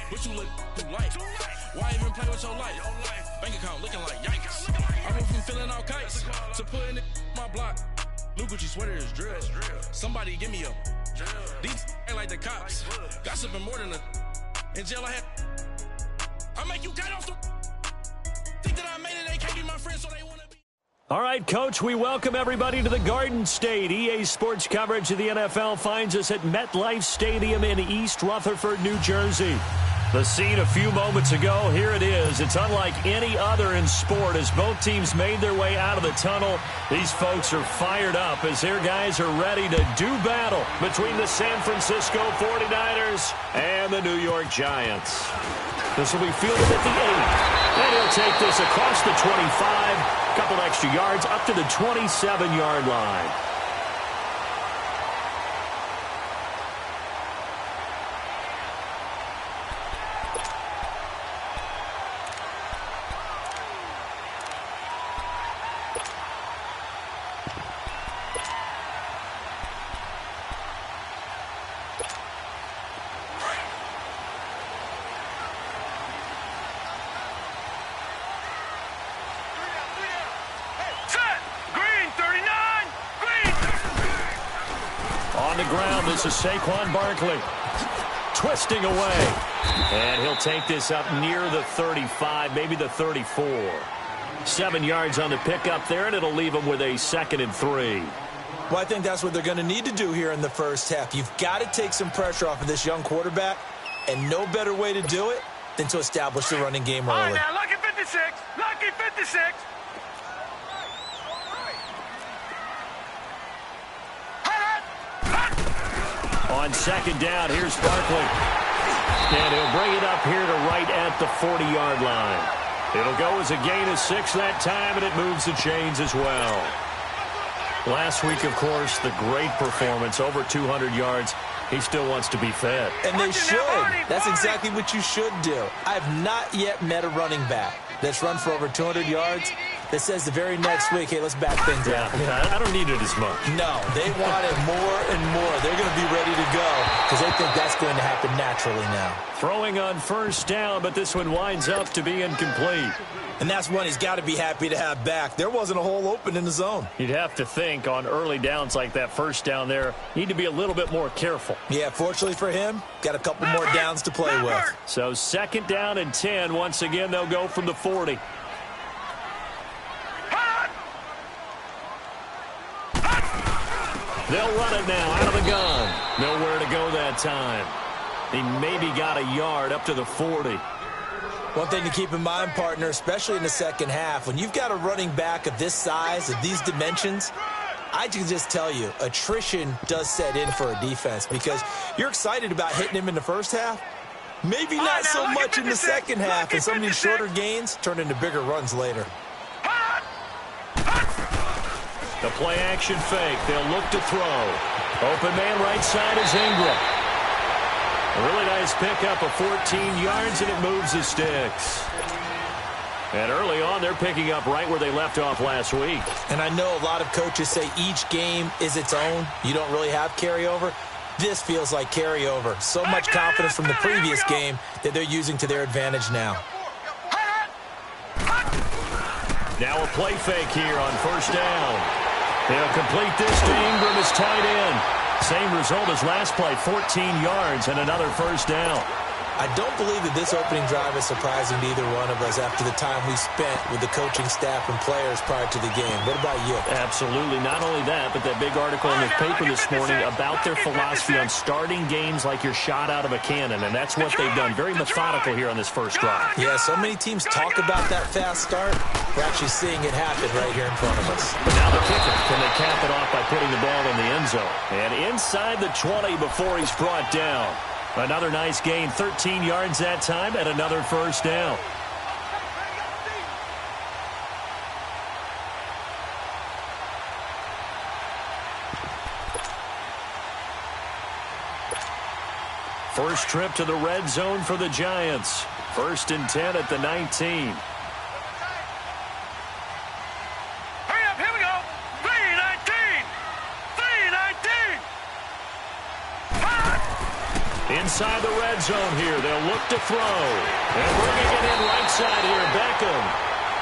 But you look too light. Why even play with your life? Bank account looking like yikes. I went from feeling all kites to putting it in my block. New Gucci sweater is drill. Somebody give me a. These ain't like the cops. Gossiping more than a. In jail I had. I make you get off the. Think that I made it, they can't be my friends, so they want to be. All right, Coach, we welcome everybody to the Garden State. EA Sports coverage of the NFL finds us at MetLife Stadium in East Rutherford, New Jersey. The scene a few moments ago, here it is. It's unlike any other in sport as both teams made their way out of the tunnel. These folks are fired up as their guys are ready to do battle between the San Francisco 49ers and the New York Giants. This will be fielded at the 8. And he'll take this across the 25, a couple extra yards up to the 27-yard line. This is Saquon Barkley twisting away, and he'll take this up near the 35, maybe the 34. 7 yards on the pickup there, and it'll leave him with a 2nd and 3. Well, I think that's what they're going to need to do here in the first half. You've got to take some pressure off of this young quarterback, and no better way to do it than to establish the running game early. All right, now, lucky 56, lucky 56. On 2nd down, here's Barkley. And he'll bring it up here to right at the 40-yard line. It'll go as a gain of 6 that time, and it moves the chains as well. Last week, of course, the great performance, over 200 yards. He still wants to be fed. And they should. That's exactly what you should do. I have not yet met a running back that's run for over 200 yards that says the very next week, hey, let's back things up. Yeah, I don't need it as much. No, they want it more and more. They're going to be ready to go because they think that's going to happen naturally now. Throwing on 1st down, but this one winds up to be incomplete. And that's one he's got to be happy to have back. There wasn't a hole open in the zone. You'd have to think on early downs like that 1st down there, need to be a little bit more careful. Yeah, fortunately for him, got a couple more downs to play with. So 2nd down and 10. Once again, they'll go from the 40. They'll run it now out of the gun. Nowhere to go that time. He maybe got a yard up to the 40. One thing to keep in mind, partner, especially in the second half, when you've got a running back of this size, of these dimensions, I can just tell you, attrition does set in for a defense because you're excited about hitting him in the first half. Maybe not so much in the second half, and some of these shorter gains turn into bigger runs later. The play action fake. They'll look to throw. Open man right side is Ingram. A really nice pickup of 14 yards, and it moves the sticks. And early on, they're picking up right where they left off last week. And I know a lot of coaches say each game is its own. You don't really have carryover. This feels like carryover. So much confidence from the previous game that they're using to their advantage now. Now a play fake here on 1st down. They'll complete this to Ingram as tight end. Same result as last play, 14 yards and another 1st down. I don't believe that this opening drive is surprising to either one of us after the time we spent with the coaching staff and players prior to the game. What about you? Absolutely. Not only that, but that big article in the paper this morning about their philosophy on starting games like you're shot out of a cannon, and that's what they've done. Very methodical here on this first drive. Yeah, so many teams talk about that fast start. We're actually seeing it happen right here in front of us. But now the kicker. Can they cap it off by putting the ball in the end zone? And inside the 20 before he's brought down. Another nice gain, 13 yards that time, and another 1st down. First trip to the red zone for the Giants. 1st and 10 at the 19. inside the red zone here. They'll look to throw. And bringing it in right side here, Beckham.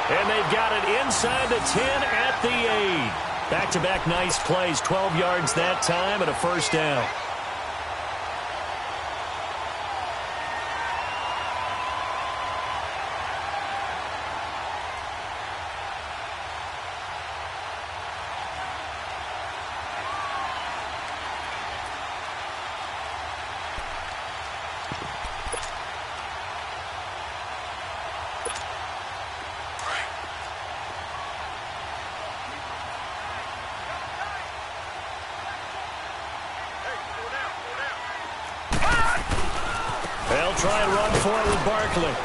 And they've got it inside the 10 at the 8. Back-to-back nice plays, 12 yards that time and a first down. They'll try and run for it with Barkley.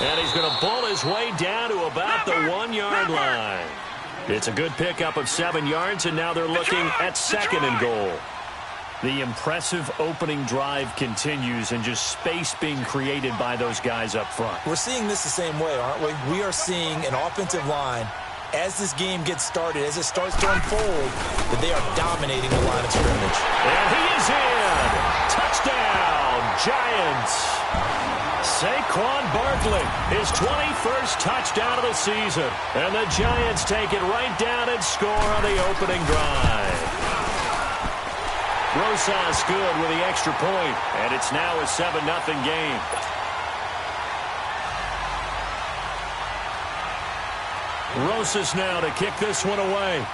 And he's going to bull his way down to about the 1-yard line. It's a good pickup of 7 yards, and now they're looking at 2nd and goal. The impressive opening drive continues, and just space being created by those guys up front. We're seeing this the same way, aren't we? We are seeing an offensive line, as this game gets started, as it starts to unfold, that they are dominating the line of scrimmage. And he is in. Touchdown, Giants. Saquon Barkley, his 21st touchdown of the season. And the Giants take it right down and score on the opening drive. Rosas good with the extra point, and it's now a 7-0 game. Rosas now to kick this one away.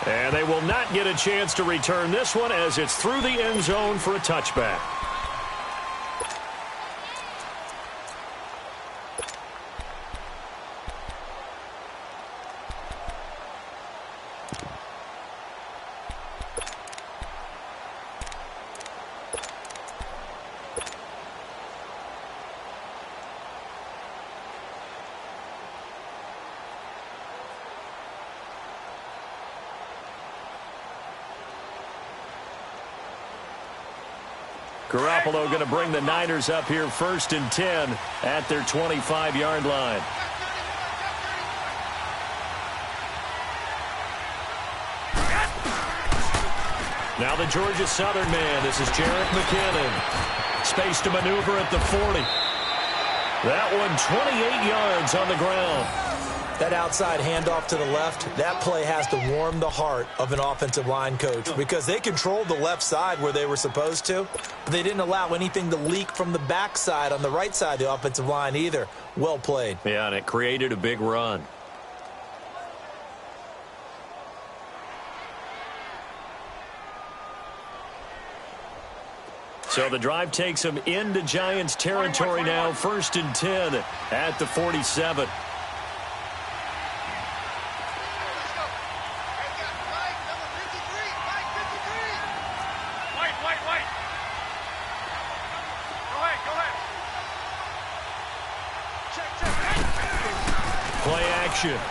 And they will not get a chance to return this one as it's through the end zone for a touchback. Garoppolo going to bring the Niners up here 1st and 10 at their 25-yard line. Now the Georgia Southern man. This is Jerick McKinnon. Space to maneuver at the 40. That one 28 yards on the ground. That outside handoff to the left, that play has to warm the heart of an offensive line coach because they controlled the left side where they were supposed to, but they didn't allow anything to leak from the backside on the right side of the offensive line either. Well played. Yeah, and it created a big run. So the drive takes them into Giants territory now, 1st and 10 at the 47.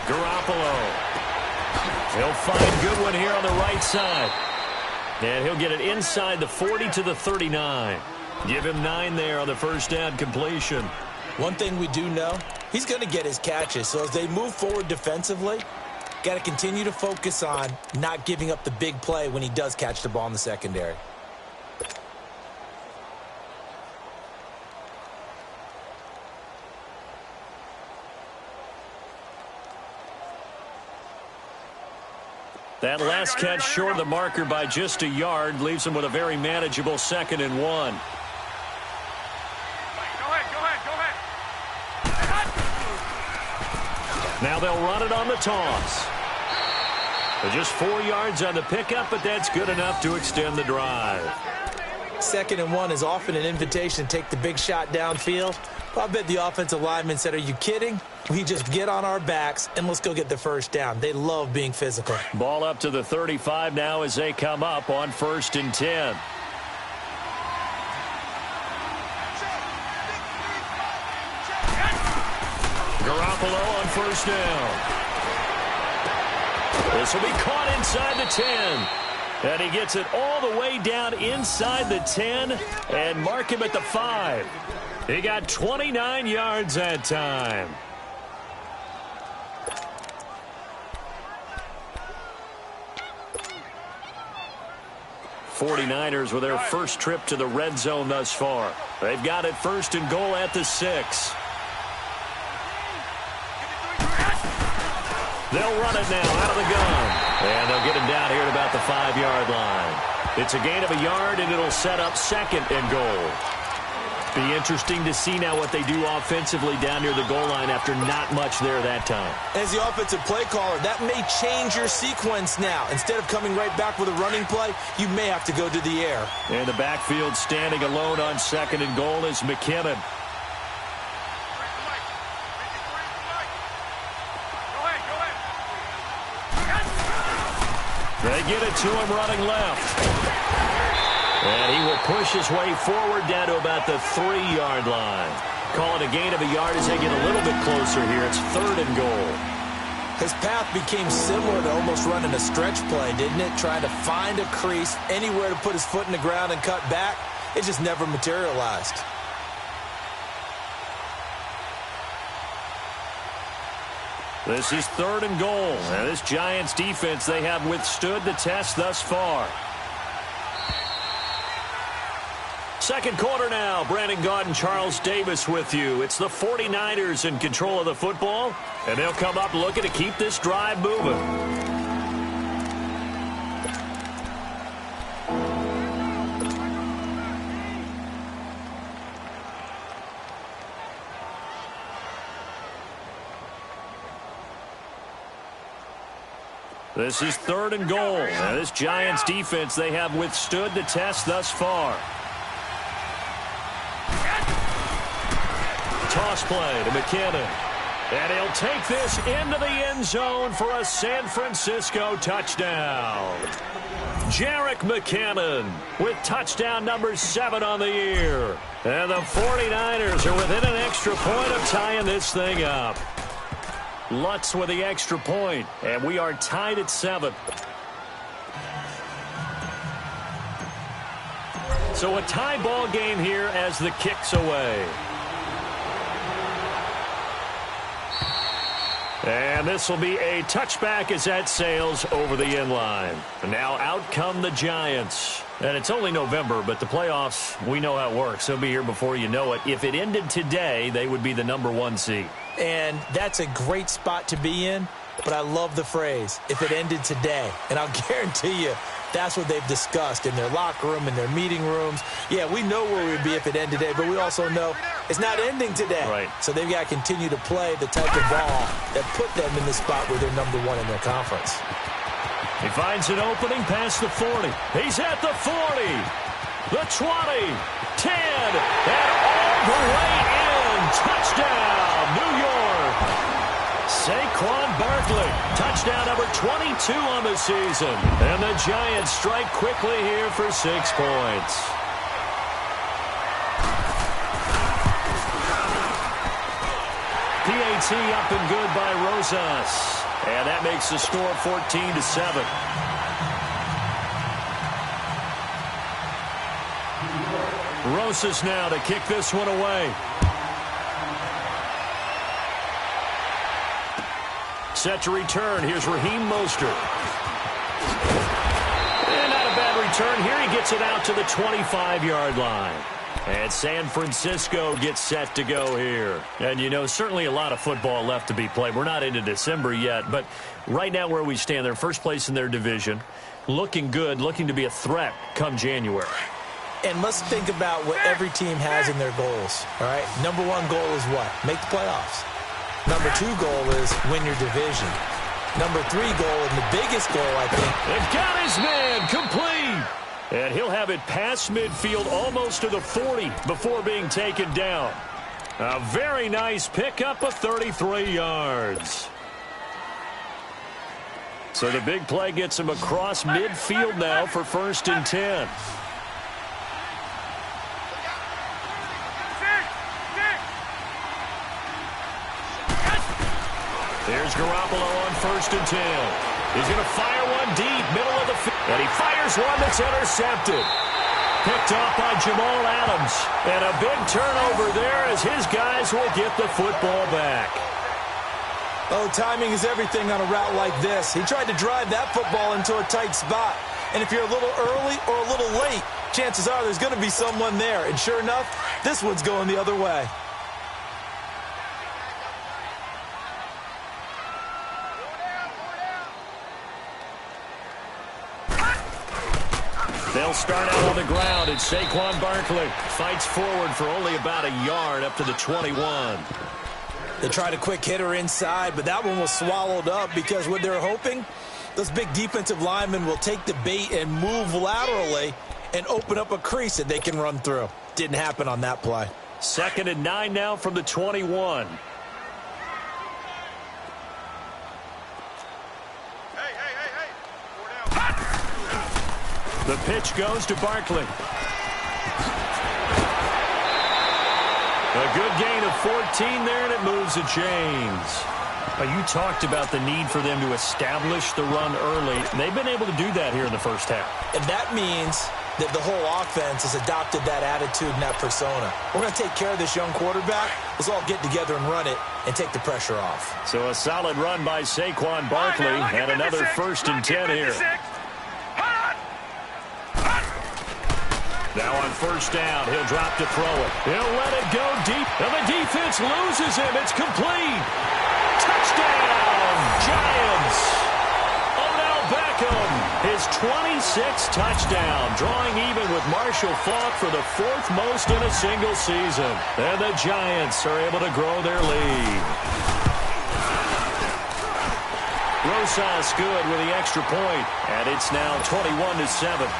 Garoppolo. He'll find Goodwin here on the right side. And he'll get it inside the 40 to the 39. Give him 9 there on the first down completion. One thing we do know, he's going to get his catches. So as they move forward defensively, got to continue to focus on not giving up the big play when he does catch the ball in the secondary. That last catch short of the marker by just a yard leaves him with a very manageable 2nd and 1. Go ahead. Now they'll run it on the toss. Just 4 yards on the pickup, but that's good enough to extend the drive. 2nd and 1 is often an invitation to take the big shot downfield. I bet the offensive lineman said, are you kidding? We just get on our backs and let's go get the first down. They love being physical. Ball up to the 35 now as they come up on 1st and 10. Garoppolo on 1st down. This will be caught inside the 10. And he gets it all the way down inside the 10 and mark him at the 5. He got 29 yards that time. 49ers with their first trip to the red zone thus far. They've got it 1st and goal at the 6. They'll run it now out of the gun. And they'll get him down here at about the 5-yard line. It's a gain of a yard, and it'll set up 2nd and goal. Be interesting to see now what they do offensively down near the goal line after not much there that time. As the offensive play caller, that may change your sequence now. Instead of coming right back with a running play, you may have to go to the air. In the backfield, standing alone on 2nd and goal is McKinnon. They get it to him running left. And he will push his way forward down to about the 3-yard line. Call it a gain of a yard as they get a little bit closer here. It's 3rd and goal. His path became similar to almost running a stretch play, didn't it? Trying to find a crease, anywhere to put his foot in the ground and cut back. It just never materialized. This is 3rd and goal. And this Giants defense, they have withstood the test thus far. Second quarter now. Brandon Gaudin and Charles Davis with you. It's the 49ers in control of the football, and they'll come up looking to keep this drive moving. This is 3rd and goal. And this Giants defense, they have withstood the test thus far. Toss play to McKinnon. And he'll take this into the end zone for a San Francisco touchdown. Jerick McKinnon with touchdown number 7 on the year. And the 49ers are within an extra point of tying this thing up. Lutz with the extra point, and we are tied at 7. So a tie ball game here as the kick's away. And this will be a touchback as that sails over the end line. Now out come the Giants. And it's only November, but the playoffs, we know how it works. They'll be here before you know it. If it ended today, they would be the number 1 seed. And that's a great spot to be in, but I love the phrase, if it ended today. And I'll guarantee you, that's what they've discussed in their locker room, in their meeting rooms. Yeah, we know where we'd be if it ended today, but we also know it's not ending today. Right. So they've got to continue to play the type of ball that put them in the spot where they're number 1 in their conference. He finds an opening past the 40. He's at the 40, the 20, 10, and all the way in. Touchdown, New York. Saquon Barkley, touchdown number 22 on the season. And the Giants strike quickly here for 6 points. PAT up and good by Rosas. And that makes the score 14-7. Rosas now to kick this one away. Set to return. Here's Raheem Mostert. And not a bad return here. He gets it out to the 25-yard line. And San Francisco gets set to go here. And, you know, certainly a lot of football left to be played. We're not into December yet, but right now where we stand, they're first place in their division. Looking good, looking to be a threat come January. And let's think about what every team has in their goals, all right? Number 1 goal is what? Make the playoffs. Number 2 goal is win your division. Number 3 goal, and the biggest goal, I think. They've got his man complete. And he'll have it past midfield almost to the 40 before being taken down. A very nice pickup of 33 yards. So the big play gets him across midfield now for 1st and 10. There's Garoppolo on 1st and 10. He's going to fire one deep, middle of the field. And he fires one that's intercepted. Picked off by Jamal Adams. And a big turnover there as his guys will get the football back. Oh, timing is everything on a route like this. He tried to drive that football into a tight spot. And if you're a little early or a little chances are there's going to be someone there. And sure enough, this one's going the other way. They'll start out on the ground, and Saquon Barkley fights forward for only about a yard up to the 21. They tried a quick hitter inside, but that one was swallowed up because what they're hoping, those big defensive linemen will take the bait and move laterally and open up a crease that they can run through. Didn't happen on that play. 2nd and 9 now from the 21. The pitch goes to Barkley. A good gain of 14 there, and it moves the chains. You talked about the need for them to establish the run early. They've been able to do that here in the first half. And that means that the whole offense has adopted that attitude and that persona. We're going to take care of this young quarterback. Let's all get together and run it and take the pressure off. So a solid run by Saquon Barkley, and another 1st and 10 here. Now on 1st down, he'll drop to throw it. He'll let it go deep, and the defense loses him. It's complete. Touchdown, Giants. Odell Beckham, his 26th touchdown, drawing even with Marshall Faulk for the 4th most in a single season. And the Giants are able to grow their lead. Rosas good with the extra point, and it's now 21-7.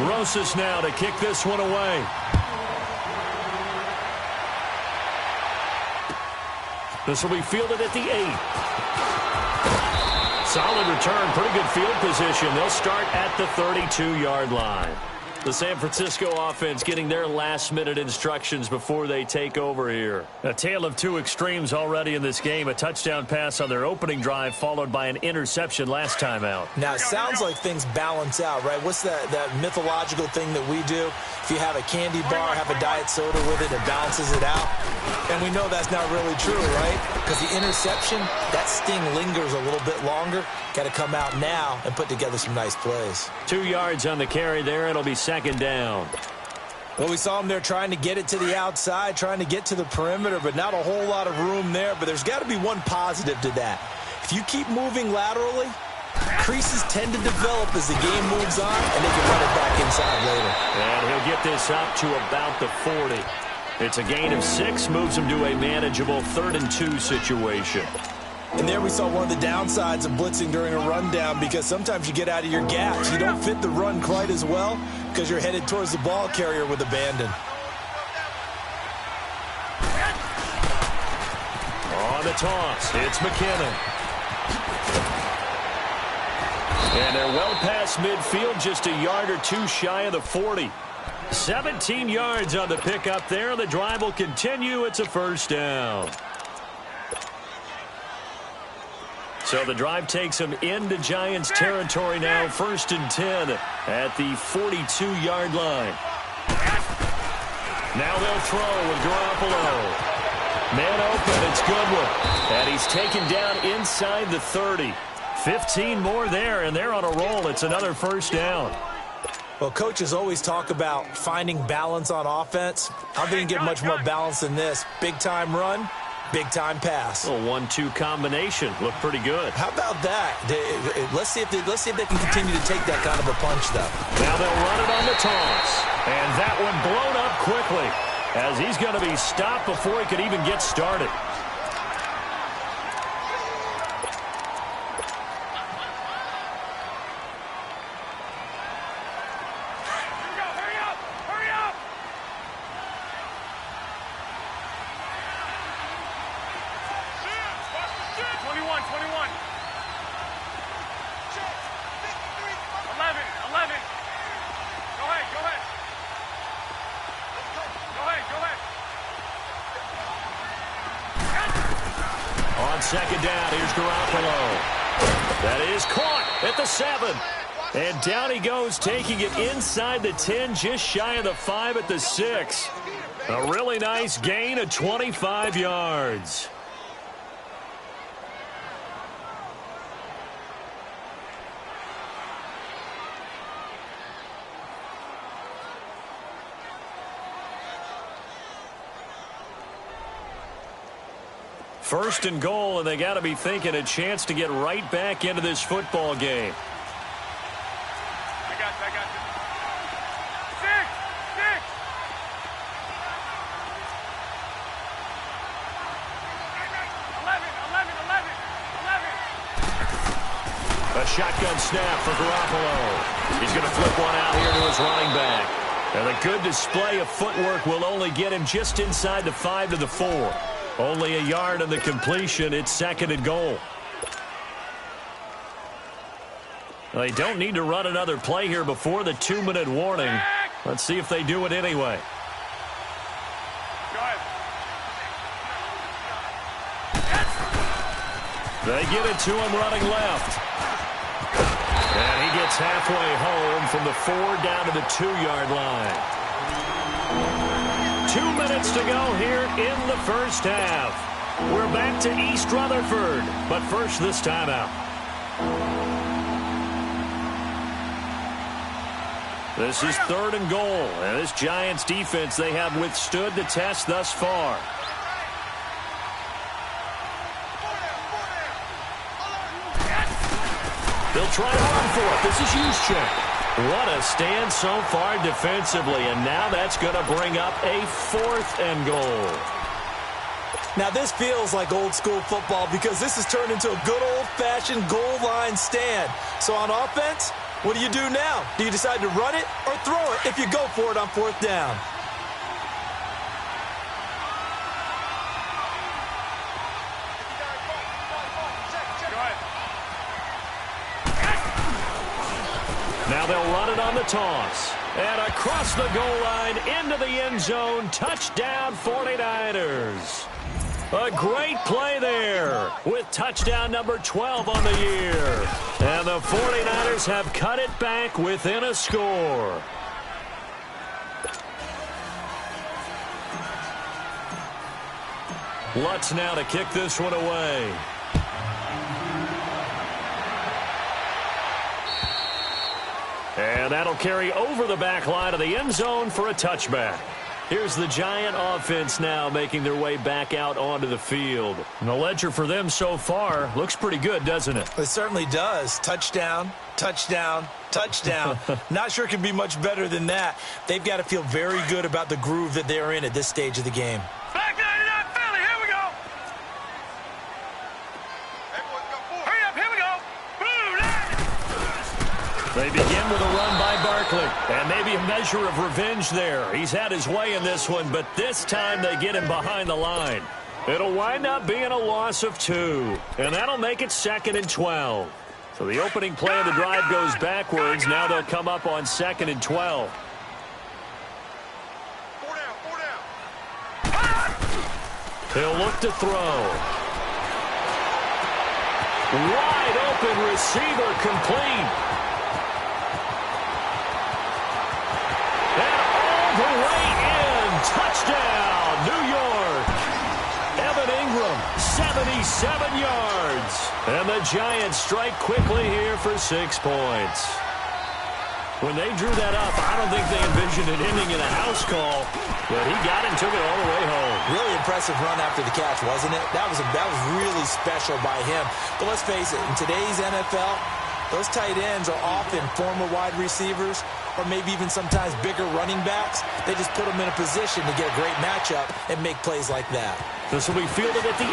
Rosas now to kick this one away. This will be fielded at the 8. Solid return, pretty good field position. They'll start at the 32-yard line. The San Francisco offense getting their last-minute instructions before they take over here. A tale of two extremes already in this game. A touchdown pass on their opening drive followed by an interception last time out. Now, it sounds like things balance out, right? What's that mythological thing that we do? If you have a candy bar, have a diet soda with it, it balances it out. And we know that's not really true, right? Because the interception, that sting lingers a little bit longer. Got to come out now and put together some nice plays. 2 yards on the carry there. It'll be 2nd down. Well, we saw them there trying to get it to the outside, trying to get to the perimeter, but not a whole lot of room there. But there's got to be one positive to that. If you keep moving laterally, creases tend to develop as the game moves on, and they can run it back inside later. And he'll get this up to about the 40. It's a gain of 6, moves him to a manageable 3rd and 2 situation. And there we saw one of the downsides of blitzing during a rundown, because sometimes you get out of your gaps. You don't fit the run quite as well because you're headed towards the ball carrier with abandon. On the toss, it's McKinnon. And they're well past midfield, just a yard or 2 shy of the 40. 17 yards on the pickup there. The drive will continue. It's a 1st down. So the drive takes them into Giants territory now. 1st and 10 at the 42-yard line. Now they'll throw with Garoppolo. Man open, it's Goodwin. And he's taken down inside the 30. 15 more there, and they're on a roll. It's another 1st down. Well, coaches always talk about finding balance on offense. I didn't get much more balance than this. Big-time run, big-time pass. A 1-2 combination. Looked pretty good. How about that? Let's see if they can continue to take that kind of a punch, though. Now they'll run it on the toss. And that one blown up quickly as he's going to be stopped before he could even get started. On 2nd down, here's Garoppolo. That is caught at the 7. And down he goes, taking it inside the 10, just shy of the 5 at the 6. A really nice gain of 25 yards. First and goal, and they got to be thinking a chance to get right back into this football game. I got you. 6. A shotgun snap for Garoppolo. He's going to flip one out here to his running back. And a good display of footwork will only get him just inside the 5 to the 4. Only a yard on the completion. It's second and goal. They don't need to run another play here before the 2-minute warning. Let's see if they do it anyway. Go ahead. They get it to him running left. And he gets halfway home from the 4 down to the 2-yard line. 2 minutes to go here in the first half. We're back to East Rutherford, but first this timeout. This is third and goal, and this Giants defense, they have withstood the test thus far. They'll try to run for it. This is Juszczyk. What a stand so far defensively, and now that's going to bring up a 4th and goal. Now this feels like old school football because this has turned into a good old-fashioned goal line stand. So on offense, what do you do now? Do you decide to run it or throw it if you go for it on 4th down? Now they'll run it on the toss. And across the goal line into the end zone. Touchdown 49ers. A great play there with touchdown number 12 on the year. And the 49ers have cut it back within a score. Lutz now to kick this one away. And that'll carry over the back line of the end zone for a touchback. Here's the Giant offense now making their way back out onto the field. And the ledger for them so far looks pretty good, doesn't it? It certainly does. Touchdown, touchdown, touchdown. Not sure it can be much better than that. They've got to feel very good about the groove that they're in at this stage of the game. Back 99 Philly, here we go. Hurry up, here we go. They begin with a run by Barkley, and maybe a measure of revenge there. He's had his way in this one, but this time they get him behind the line. It'll wind up being a loss of 2, and that'll make it 2nd and 12. So the opening play of the drive goes backwards. Now they'll come up on 2nd and 12. 4 down. He'll look to throw. Wide open receiver complete. The way in. Touchdown, New York. Evan Ingram, 77 yards. And the Giants strike quickly here for 6 points. When they drew that up, I don't think they envisioned it ending in a house call, but he got it and took it all the way home. Really impressive run after the catch, wasn't it? That was really special by him. But let's face it, in today's NFL, those tight ends are often former wide receivers or maybe even sometimes bigger running backs. They just put them in a position to get a great matchup and make plays like that. This will be fielded at the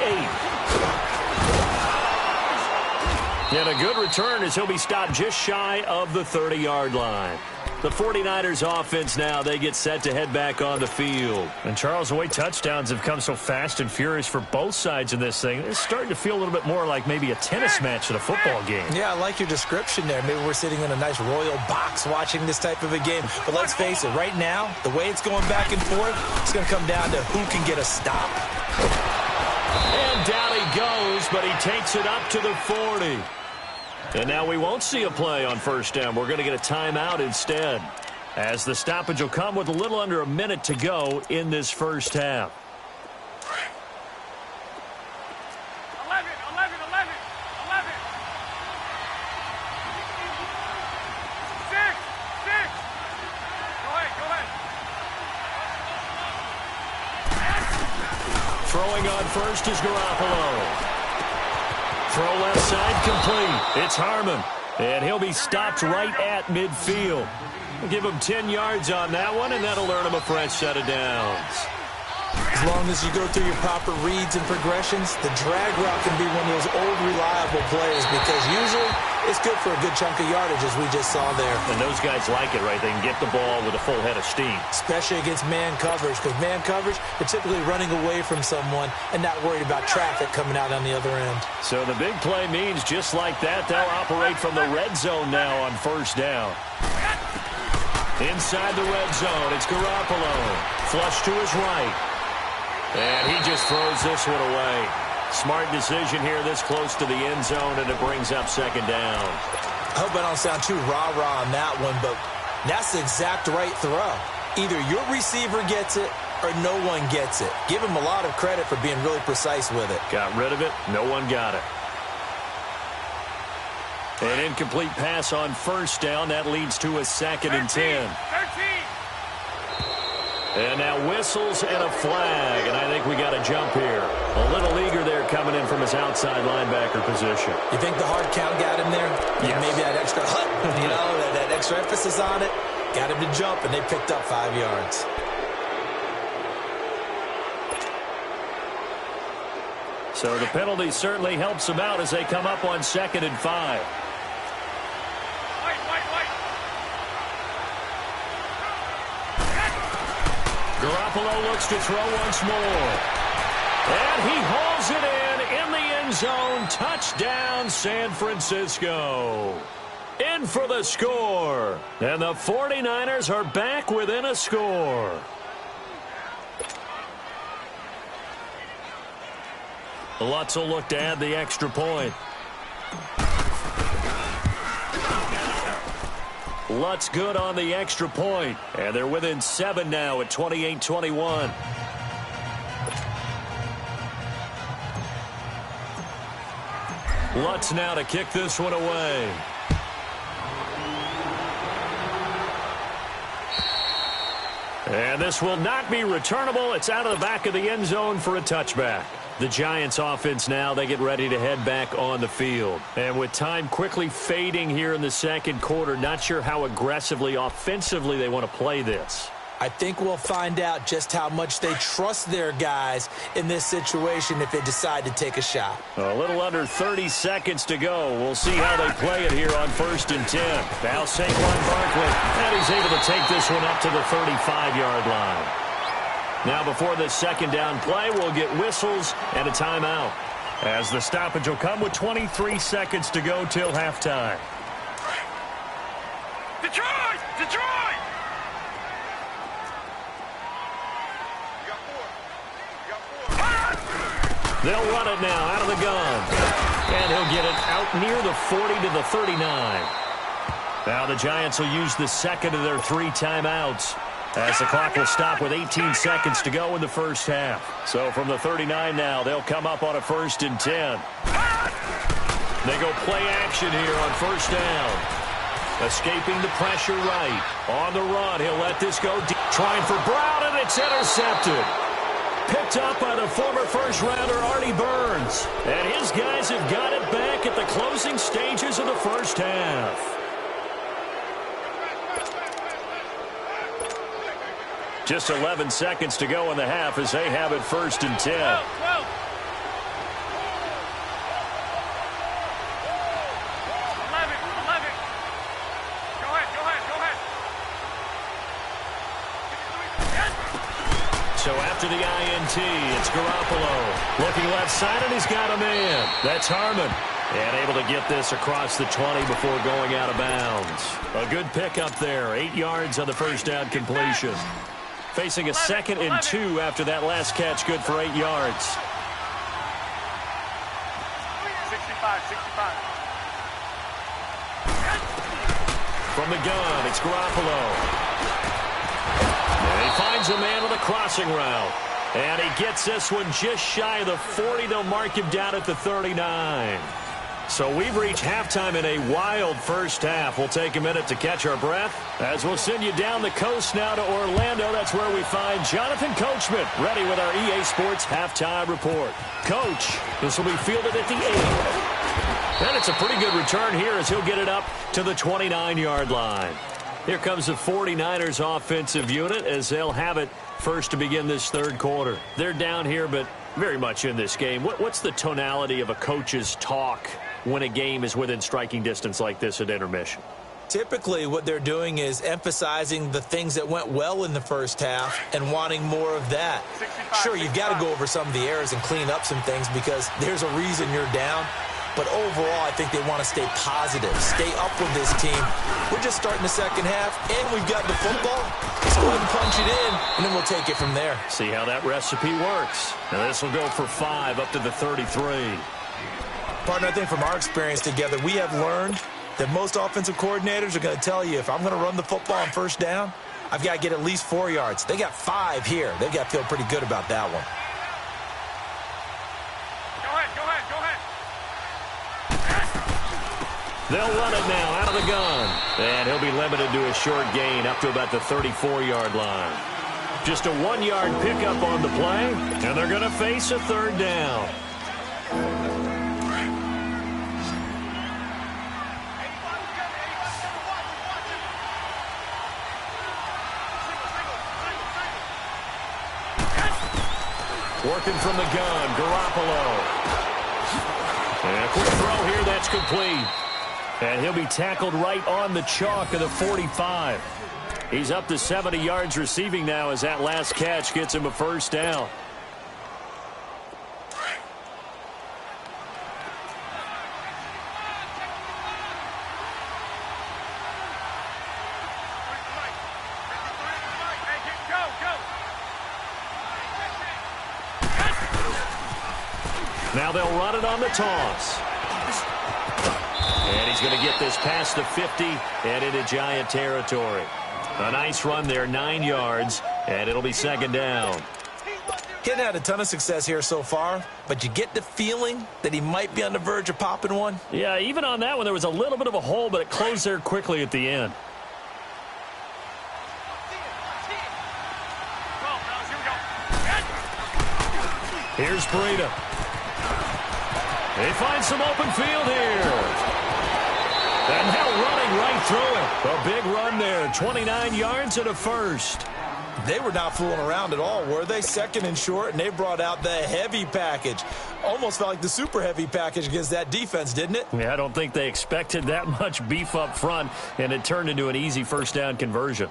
8. And a good return as he'll be stopped just shy of the 30-yard line. The 49ers offense now, they get set to head back on the field. And Charles, the way touchdowns have come so fast and furious for both sides in this thing, it's starting to feel a little bit more like maybe a tennis match than a football game. Yeah, I like your description there. Maybe we're sitting in a nice royal box watching this type of a game. But let's face it, right now, the way it's going back and forth, it's going to come down to who can get a stop. And down he goes, but he takes it up to the 40. And now we won't see a play on first down. We're going to get a timeout instead, as the stoppage will come with a little under a minute to go in this first half. 11. Six. Go ahead. Throw Throwing on first is Garoppolo. Throw left side complete. It's Harmon. And he'll be stopped right at midfield. We'll give him 10 yards on that one, and that'll earn him a fresh set of downs. As long as you go through your proper reads and progressions, the drag route can be one of those old reliable plays because usually it's good for a good chunk of yardage, as we just saw there. And those guys like it, right? They can get the ball with a full head of steam. Especially against man coverage, because man coverage, they're typically running away from someone and not worried about traffic coming out on the other end. So the big play means just like that, they'll operate from the red zone now on first down. Inside the red zone, it's Garoppolo. Flush to his right. And he just throws this one away. Smart decision here this close to the end zone, and it brings up second down. I hope I don't sound too rah-rah on that one, but that's the exact right throw. Either your receiver gets it or no one gets it. Give him a lot of credit for being really precise with it. Got rid of it. No one got it. An incomplete pass on first down. That leads to a 2nd and 10. 13. And now whistles and a flag, and I think we got a jump here. A little eager there coming in from his outside linebacker position. You think the hard count got him there? Yes. Maybe that extra that extra emphasis on it got him to jump, and they picked up 5 yards. So the penalty certainly helps them out as they come up on 2nd and 5. Garoppolo looks to throw once more. And he hauls it in the end zone. Touchdown, San Francisco. In for the score. And the 49ers are back within a score. Lutz will look to add the extra point. Lutz good on the extra point. And they're within 7 now at 28-21. Lutz now to kick this one away. And this will not be returnable. It's out of the back of the end zone for a touchback. The Giants offense now, they get ready to head back on the field. And with time quickly fading here in the second quarter, not sure how aggressively, offensively they want to play this. I think we'll find out just how much they trust their guys in this situation if they decide to take a shot. A little under 30 seconds to go. We'll see how they play it here on 1st and 10. Now Saquon Barkley, and he's able to take this one up to the 35-yard line. Now before this second down play, we'll get whistles and a timeout, as the stoppage will come with 23 seconds to go till halftime. Detroit! Detroit! You got 4. They'll run it now out of the gun. And he'll get it out near the 40 to the 39. Now the Giants will use the second of their 3 timeouts, as the clock will stop with 18 seconds to go in the first half. So from the 39 now, they'll come up on a 1st and 10. They go play action here on first down. Escaping the pressure right. On the run, he'll let this go deep. Trying for Brown, and it's intercepted. Picked up by the former first-rounder Artie Burns. And his guys have got it back at the closing stages of the first half. Just 11 seconds to go in the half as they have it 1st and 10. 12. 11. Go ahead. So after the INT, it's Garoppolo. Looking left side, and he's got a man. That's Harmon. And able to get this across the 20 before going out of bounds. A good pickup there. 8 yards on the first down completion. Facing a 2nd and 2 after that last catch, good for 8 yards. 65. From the gun, it's Garoppolo. And he finds a man with a crossing route. And he gets this one just shy of the 40. They'll mark him down at the 39. So we've reached halftime in a wild first half. We'll take a minute to catch our breath as we'll send you down the coast now to Orlando. That's where we find Jonathan Coachman ready with our EA Sports halftime report. Coach, this will be fielded at the 8. And it's a pretty good return here as he'll get it up to the 29-yard line. Here comes the 49ers offensive unit as they'll have it first to begin this third quarter. They're down here, but very much in this game. What's the tonality of a coach's talk when a game is within striking distance like this at intermission? Typically, what they're doing is emphasizing the things that went well in the first half and wanting more of that. Sure, you've got to go over some of the errors and clean up some things because there's a reason you're down. But overall, I think they want to stay positive, stay up with this team. We're just starting the second half, and we've got the football. Let's go ahead and punch it in, and then we'll take it from there. See how that recipe works. Now this will go for 5 up to the 33. Partner, I think from our experience together, we have learned that most offensive coordinators are going to tell you, if I'm going to run the football on first down, I've got to get at least 4 yards. They got 5 here. They've got to feel pretty good about that one. They'll run it now out of the gun. And he'll be limited to a short gain up to about the 34-yard line. Just a 1-yard pickup on the play, and they're going to face a third down. Working from the gun, Garoppolo. And a quick throw here, that's complete. And he'll be tackled right on the chalk of the 45. He's up to 70 yards receiving now as that last catch gets him a first down. Now they'll run it on the toss. And he's going to get this past the 50 and into Giant territory. A nice run there, 9 yards, and it'll be second down. He hadn't had a ton of success here so far, but you get the feeling that he might be on the verge of popping one. Yeah, even on that one, there was a little bit of a hole, but it closed there quickly at the end. Here's Breida. They find some open field here. And now running right through it. A big run there, 29 yards and a first. They were not fooling around at all, were they? Second and short, and they brought out the heavy package. Almost felt like the super heavy package against that defense, didn't it? Yeah, I don't think they expected that much beef up front, and it turned into an easy first down conversion.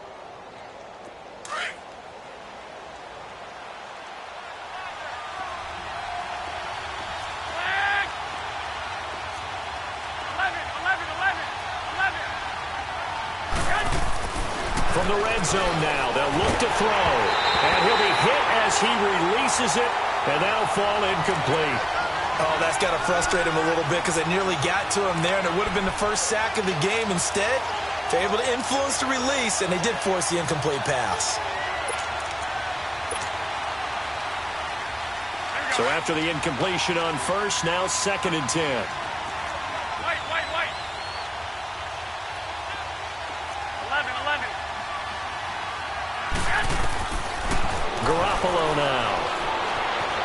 From the red zone now, they'll look to throw. And he'll be hit as he releases it, and that'll fall incomplete. Oh, that's got to frustrate him a little bit because it nearly got to him there, and it would have been the first sack of the game. Instead, they're able to influence the release, and they did force the incomplete pass. So after the incompletion on first, now 2nd and 10. Garoppolo now.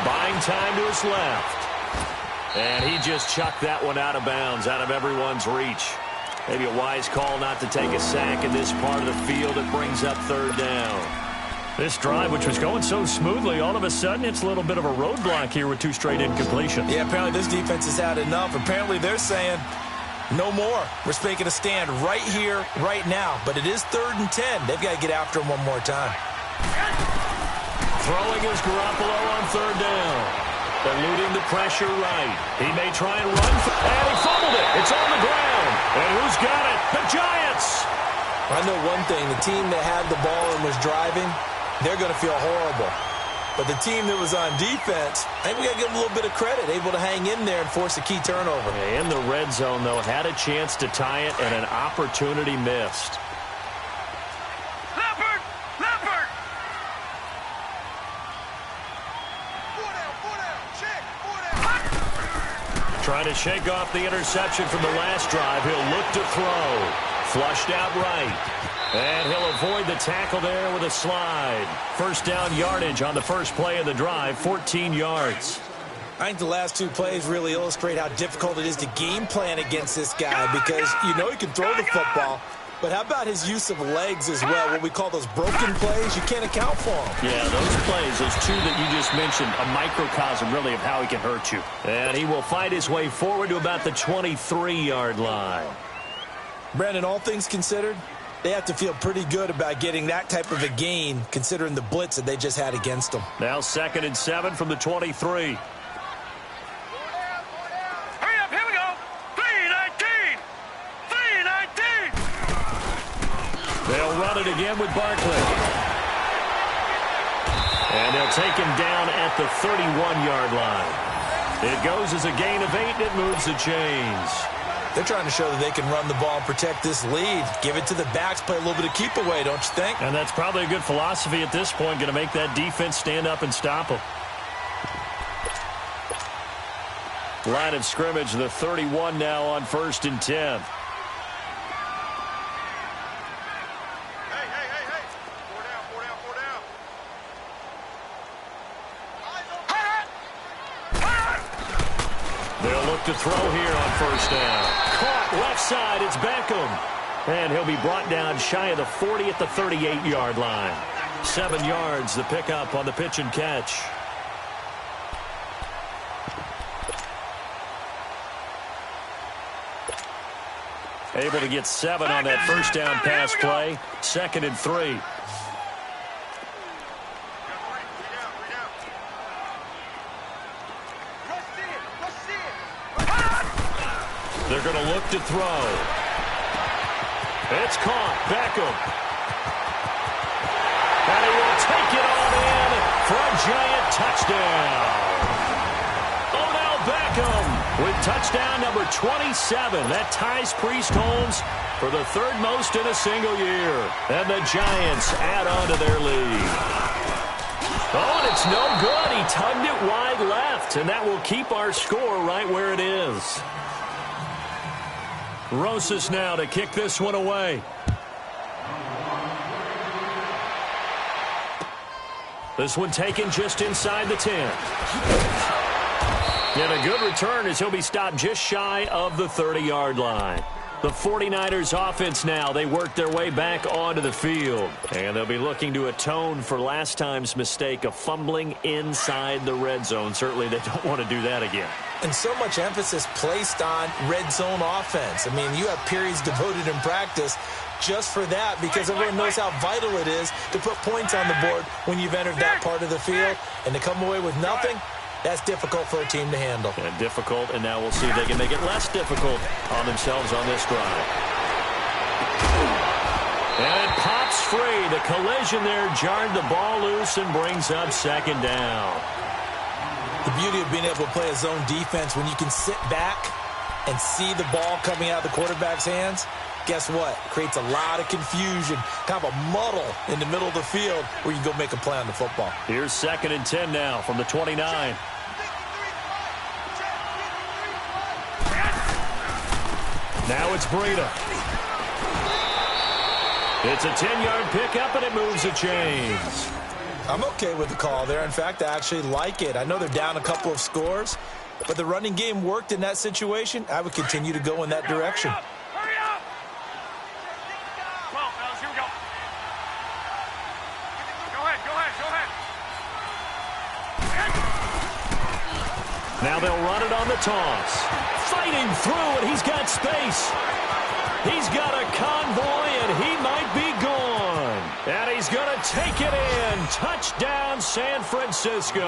Buying time to his left. And he just chucked that one out of bounds, out of everyone's reach. Maybe a wise call not to take a sack in this part of the field. It brings up third down. This drive, which was going so smoothly, all of a sudden it's a little bit of a roadblock here with 2 straight incompletions. Yeah, apparently this defense has had enough. Apparently they're saying, no more. We're making a stand right here, right now. But it is 3rd and 10. They've got to get after him one more time. Throwing is Garoppolo on third down. Eluding the pressure right. He may try and run. And he fumbled it. It's on the ground. And who's got it? The Giants. I know one thing. The team that had the ball and was driving, they're going to feel horrible. But the team that was on defense, I think we got to give them a little bit of credit. Able to hang in there and force a key turnover. In the red zone, though, had a chance to tie it and an opportunity missed. Trying to shake off the interception from the last drive. He'll look to throw. Flushed out right. And he'll avoid the tackle there with a slide. First down yardage on the first play of the drive, 14 yards. I think the last two plays really illustrate how difficult it is to game plan against this guy because you know he can throw the football, but how about his use of legs as well? What we call those broken plays, you can't account for them. Yeah, those plays, those two that you just mentioned, a microcosm really of how he can hurt you. And he will fight his way forward to about the 23-yard line. Brandon, all things considered, they have to feel pretty good about getting that type of a gain considering the blitz that they just had against them. Now 2nd and 7 from the 23. They'll run it again with Barkley. And they'll take him down at the 31-yard line. It goes as a gain of 8, and it moves the chains. They're trying to show that they can run the ball and protect this lead. Give it to the backs, play a little bit of keep away, don't you think? And that's probably a good philosophy at this point, going to make that defense stand up and stop them. Line of scrimmage, the 31 now on 1st and 10. To throw here on first down. Caught left side. It's Beckham. And he'll be brought down shy of the 40 at the 38-yard line. 7 yards, the pickup on the pitch and catch. Able to get 7 on that first down pass play. 2nd and 3. They're going to look to throw. It's caught. Beckham. And he will take it on in for a giant touchdown. Odell Beckham with touchdown number 27. That ties Priest Holmes for the 3rd most in a single year. And the Giants add on to their lead. Oh, and it's no good. He tugged it wide left, and that will keep our score right where it is. Rosas now to kick this one away. This one taken just inside the 10. And a good return as he'll be stopped just shy of the 30-yard line. The 49ers offense now, they work their way back onto the field. And they'll be looking to atone for last time's mistake of fumbling inside the red zone. Certainly they don't want to do that again. And so much emphasis placed on red zone offense. I mean, you have periods devoted in practice just for that because everyone knows how vital it is to put points on the board when you've entered that part of the field. And to come away with nothing, that's difficult for a team to handle. And difficult, and now we'll see if they can make it less difficult on themselves on this drive. And it pops free. The collision there jarred the ball loose and brings up 2nd down. The beauty of being able to play a zone defense when you can sit back and see the ball coming out of the quarterback's hands, guess what? Creates a lot of confusion, kind of a muddle in the middle of the field where you can go make a play on the football. Here's 2nd and 10 now from the 29. Now it's Breida. It's a 10-yard pickup, and it moves the chains. I'm okay with the call there. In fact, I actually like it. I know they're down a couple of scores, but the running game worked in that situation. I would continue to go in that direction. Hurry up! Come on, fellas, here we go. Go ahead, go ahead, go ahead. Now they'll run it on the toss. Fighting through, and he's got space. He's got a convoy, and he might be gone. And he's going to take it in. Touchdown, San Francisco.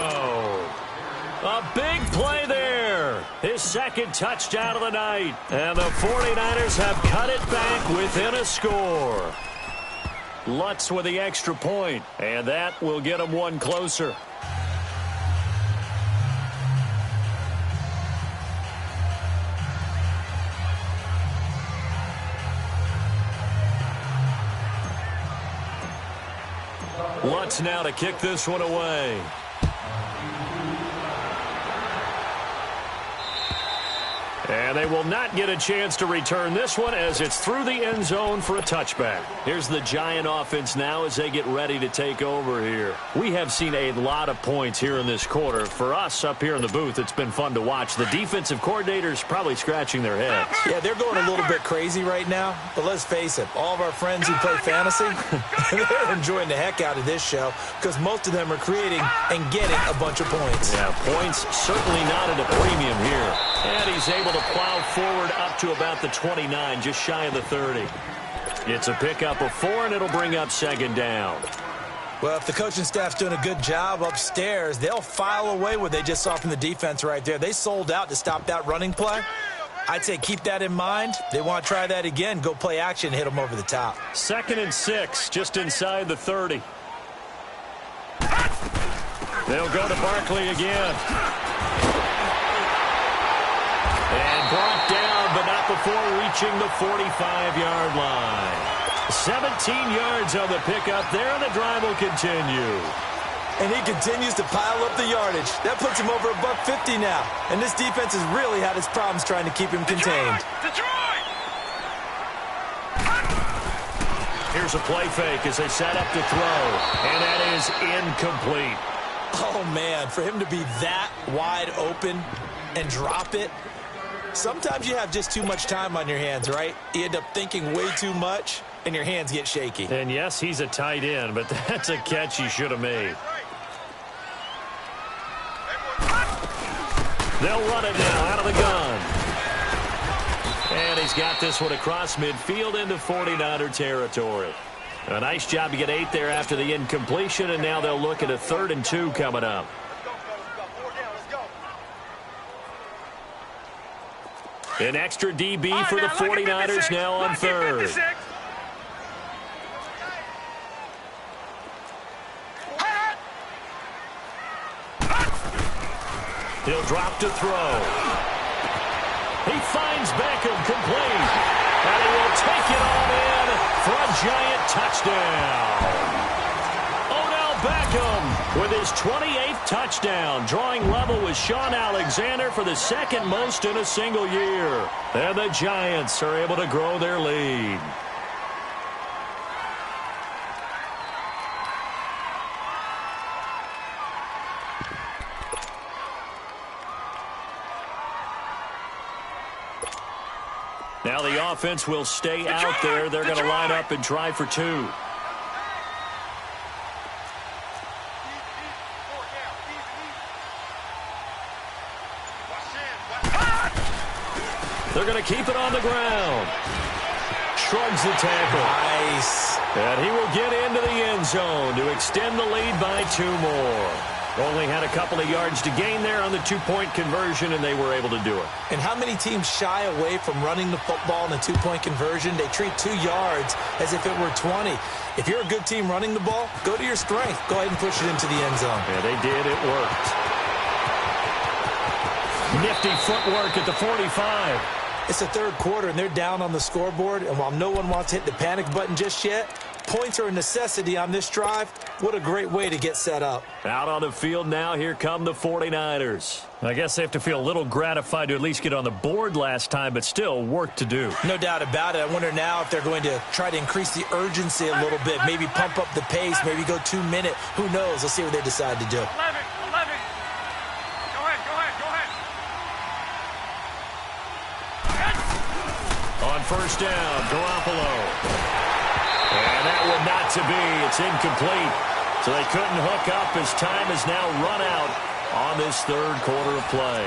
A big play there. His 2nd touchdown of the night. And the 49ers have cut it back within a score. Lutz with the extra point, and that will get them one closer. Lutz now to kick this one away. And they will not get a chance to return this one as it's through the end zone for a touchback. Here's the Giant offense now as they get ready to take over here. We have seen a lot of points here in this quarter. For us up here in the booth, it's been fun to watch. The defensive coordinators probably scratching their heads. Yeah, they're going a little bit crazy right now. But let's face it, all of our friends who play fantasy, they're enjoying the heck out of this show because most of them are creating and getting a bunch of points. Yeah, points certainly not at a premium here. And he's able to plow forward up to about the 29, just shy of the 30. It's a pickup of 4, and it'll bring up second down. Well, if the coaching staff's doing a good job upstairs, they'll file away what they just saw from the defense right there. They sold out to stop that running play. I'd say keep that in mind. They want to try that again. Go play action, hit them over the top. 2nd and 6, just inside the 30. They'll go to Barkley again. And brought down, but not before reaching the 45-yard line. 17 yards on the pickup there, and the drive will continue. And he continues to pile up the yardage. That puts him over $150 now. And this defense has really had its problems trying to keep him contained. Detroit! Here's a play fake as they set up to throw, and that is incomplete. Oh, man, for him to be that wide open and drop it. Sometimes you have just too much time on your hands, right? You end up thinking way too much, and your hands get shaky. And, yes, he's a tight end, but that's a catch he should have made. They'll run it now out of the gun. And he's got this one across midfield into 49er territory. A nice job to get 8 there after the incompletion, and now they'll look at a 3rd and 2 coming up. An extra DB for the 49ers now on 3rd. He'll drop to throw. He finds Beckham complete. And he will take it on in for a Giant touchdown. Beckham with his 28th touchdown, drawing level with Sean Alexander for the 2nd most in a single year. And the Giants are able to grow their lead. Now the offense will stay out there. They're going to line up and try for 2. They're going to keep it on the ground. Shrugs the tackle. Nice. And he will get into the end zone to extend the lead by 2 more. Only had a couple of yards to gain there on the 2-point conversion, and they were able to do it. And how many teams shy away from running the football in a 2-point conversion? They treat 2 yards as if it were 20. If you're a good team running the ball, go to your strength. Go ahead and push it into the end zone. Yeah, they did. It worked. Nifty footwork at the 45. It's the 3rd quarter, and they're down on the scoreboard. And while no one wants to hit the panic button just yet, points are a necessity on this drive. What a great way to get set up. Out on the field now, here come the 49ers. I guess they have to feel a little gratified to at least get on the board last time, but still work to do. No doubt about it. I wonder now if they're going to try to increase the urgency a little bit, maybe pump up the pace, maybe go 2-minute. Who knows? Let's see what they decide to do. 11. Go ahead. On 1st down, Garoppolo. And that one not to be. It's incomplete. So they couldn't hook up as time has now run out on this 3rd quarter of play.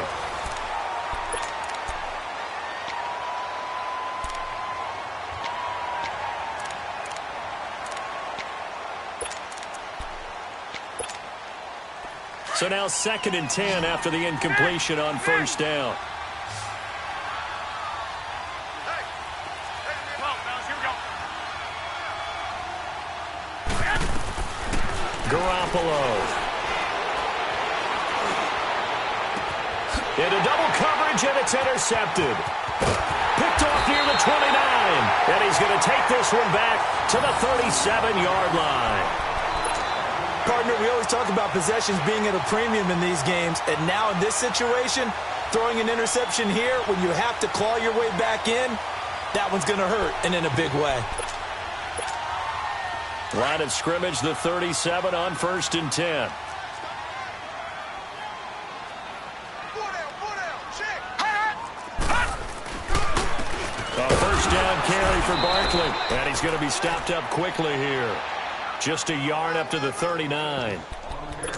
So now 2nd and 10 after the incompletion on 1st down. Garoppolo. Into double coverage, and it's intercepted. Picked off near the 29. And he's going to take this one back to the 37-yard line. Partner, we always talk about possessions being at a premium in these games. And now in this situation, throwing an interception here, when you have to claw your way back in, that one's going to hurt, and in a big way. Line of scrimmage, the 37 on 1st and 10. A first down carry for Barkley, and he's going to be stopped up quickly here. Just a yard up to the 39.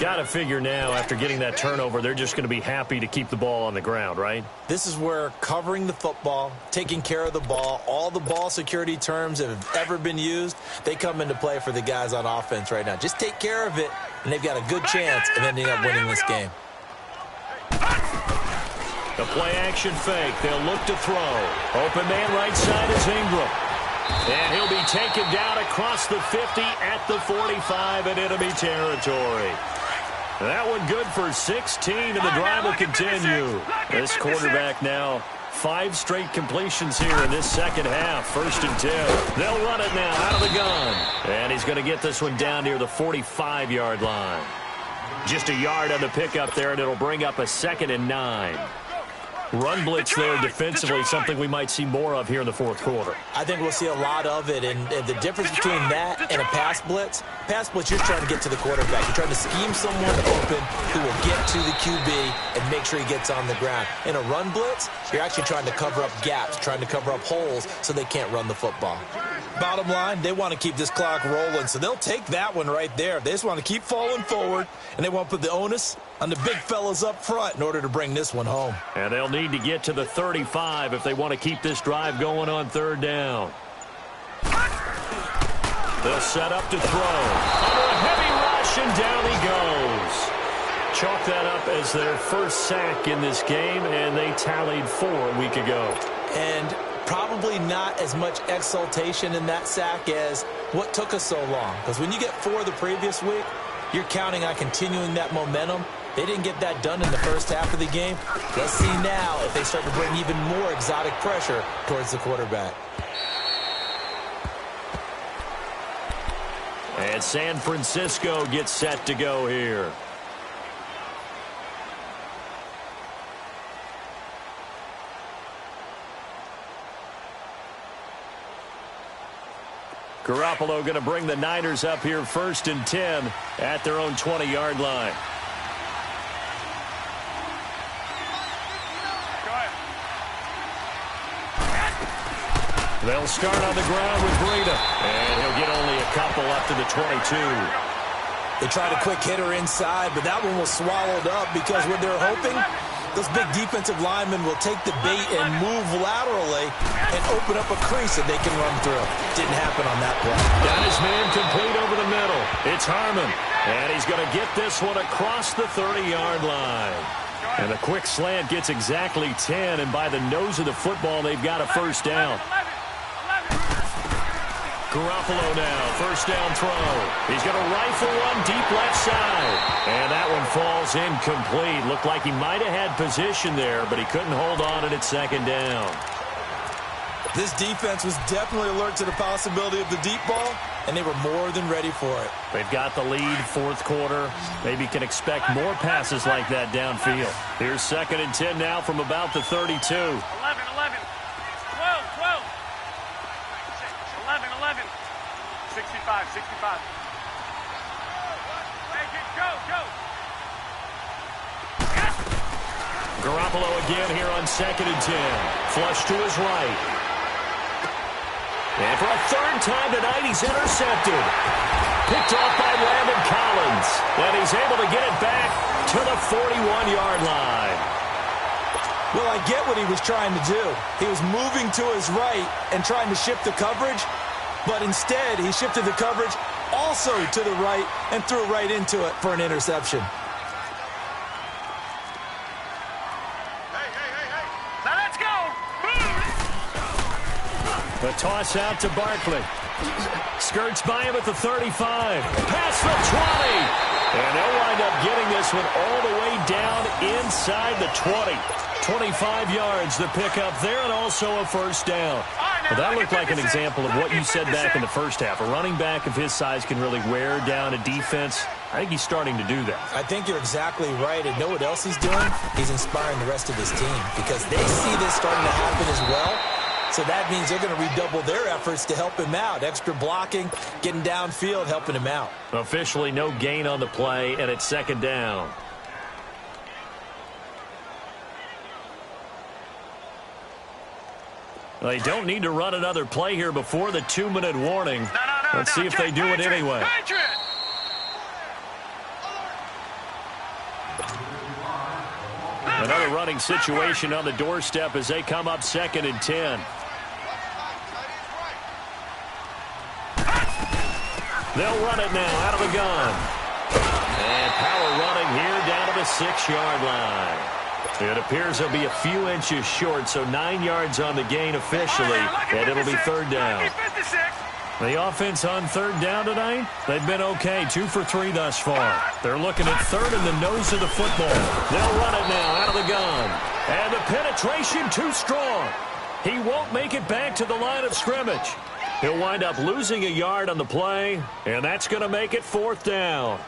Got to figure now, after getting that turnover, they're just going to be happy to keep the ball on the ground, right? This is where covering the football, taking care of the ball, all the ball security terms that have ever been used, they come into play for the guys on offense right now. Just take care of it, and they've got a good chance of ending up winning this game. The play-action fake. They'll look to throw. Open man right side is Ingram. And he'll be taken down across the 50 at the 45 in enemy territory. That one good for 16, and the drive will continue. This quarterback now, 5 straight completions here in this second half. 1st and 10. They'll run it now out of the gun. And he's going to get this one down near the 45-yard line. Just a yard on the pickup there, and it'll bring up a 2nd and 9. Run blitz there defensively, something we might see more of here in the 4th quarter. I think we'll see a lot of it, and the difference between that and a pass blitz, you're trying to get to the quarterback. You're trying to scheme someone open who will get to the QB and make sure he gets on the ground. In a run blitz, you're actually trying to cover up gaps, trying to cover up holes so they can't run the football. Bottom line, they want to keep this clock rolling, so they'll take that one right there. They just want to keep falling forward, and they want to put the onus on the big fellas up front in order to bring this one home. And they'll need to get to the 35 if they want to keep this drive going on 3rd down. They'll set up to throw. Under a heavy rush, and down he goes. Chalk that up as their first sack in this game, and they tallied 4 a week ago. And probably not as much exultation in that sack as what took us so long. Because when you get 4 the previous week, you're counting on continuing that momentum. They didn't get that done in the first half of the game. Let's see now if they start to bring even more exotic pressure towards the quarterback. And San Francisco gets set to go here. Garoppolo going to bring the Niners up here 1st and 10 at their own 20-yard line. They'll start on the ground with Breida, and he'll get only a couple up to the 22. They tried a quick hitter inside, but that one was swallowed up because what they're hoping, those big defensive linemen will take the bait and move laterally and open up a crease that they can run through. Didn't happen on that play. Got his man complete over the middle. It's Harmon, and he's going to get this one across the 30-yard line. And a quick slant gets exactly 10, and by the nose of the football, they've got a first down. Garoppolo now, first down throw. He's going to rifle one deep left side. And that one falls incomplete. Looked like he might have had position there, but he couldn't hold on it at 2nd down. This defense was definitely alert to the possibility of the deep ball, and they were more than ready for it. They've got the lead, 4th quarter. Maybe can expect more passes like that downfield. Here's 2nd and 10 now from about the 32. 11, 65. Make it go. Garoppolo again here on 2nd and 10. Flush to his right. And for a 3rd time tonight, he's intercepted. Picked off by Landon Collins. And he's able to get it back to the 41-yard line. Well, I get what he was trying to do. He was moving to his right and trying to shift the coverage. But instead, he shifted the coverage also to the right and threw right into it for an interception. Hey. Now let's go. The toss out to Barkley. Skirts by him at the 35. Past the 20. And they'll wind up getting this one all the way down inside the 20. 25 yards the pickup there, and also a first down. All right, Well, that looked like an example of what you said back in the first half. A running back of his size can really wear down a defense. I think he's starting to do that. I think you're exactly right. And know what else he's doing? He's inspiring the rest of his team because they see this starting to happen as well. So that means they're going to redouble their efforts to help him out. Extra blocking, getting downfield, helping him out. Officially no gain on the play, and it's second down. They don't need to run another play here before the 2-minute warning. Let's see if they do it anyway. Another running situation on the doorstep as they come up 2nd and 10. They'll run it now out of the gun. And power running here down to the 6-yard line. It appears they'll be a few inches short, so 9 yards on the gain officially, and it'll be 3rd down. The offense on 3rd down tonight, they've been okay, 2 for 3 thus far. They're looking at 3rd in the nose of the football. They'll run it now out of the gun. And the penetration too strong. He won't make it back to the line of scrimmage. He'll wind up losing a yard on the play, and that's going to make it 4th down.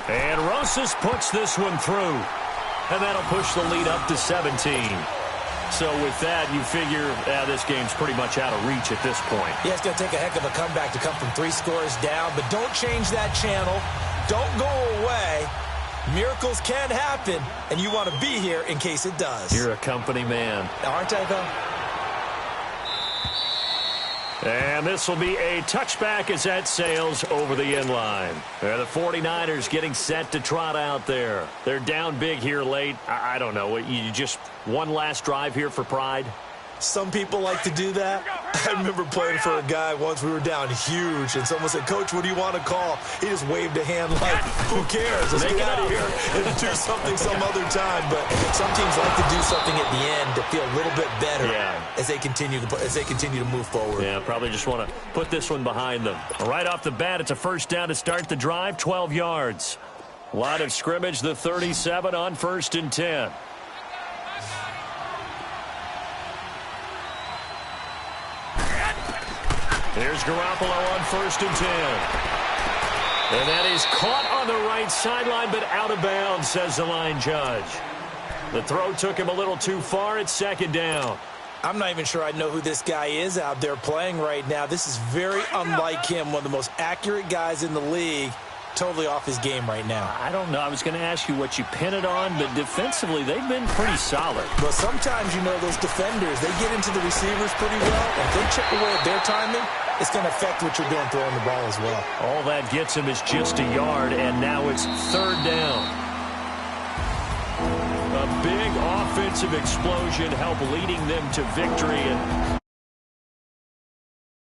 And Rosas puts this one through. And that'll push the lead up to 17. So with that, you figure this game's pretty much out of reach at this point. Yeah, it's going to take a heck of a comeback to come from 3 scores down. But don't change that channel. Don't go away. Miracles can happen, and you want to be here in case it does. You're a company man. Aren't I, though? And this will be a touchback as that sails over the end line. The 49ers getting set to trot out there. They're down big here late. I don't know. You just one last drive here for pride? Some people like to do that. I remember playing for a guy once. We were down huge, and someone said, "Coach, what do you want to call?" He just waved a hand like, "Who cares? Let's get out of here and do something some other time." But some teams like to do something at the end to feel a little bit better as they continue to move forward. Yeah, probably just want to put this one behind them. Right off the bat, it's a 1st down to start the drive, 12 yards. Line of scrimmage, the 37 on 1st and 10. Here's Garoppolo on 1st and 10. And that is caught on the right sideline, but out of bounds, says the line judge. The throw took him a little too far. It's 2nd down. I'm not even sure I know who this guy is out there playing right now. This is very unlike him, one of the most accurate guys in the league. Totally off his game right now. I don't know. I was going to ask you what you pin it on, but defensively, they've been pretty solid. But sometimes, those defenders, they get into the receivers pretty well. And if they chip away at their timing, it's going to affect what you're doing throwing the ball as well. All that gets him is just a yard, and now it's 3rd down. A big offensive explosion helped leading them to victory. And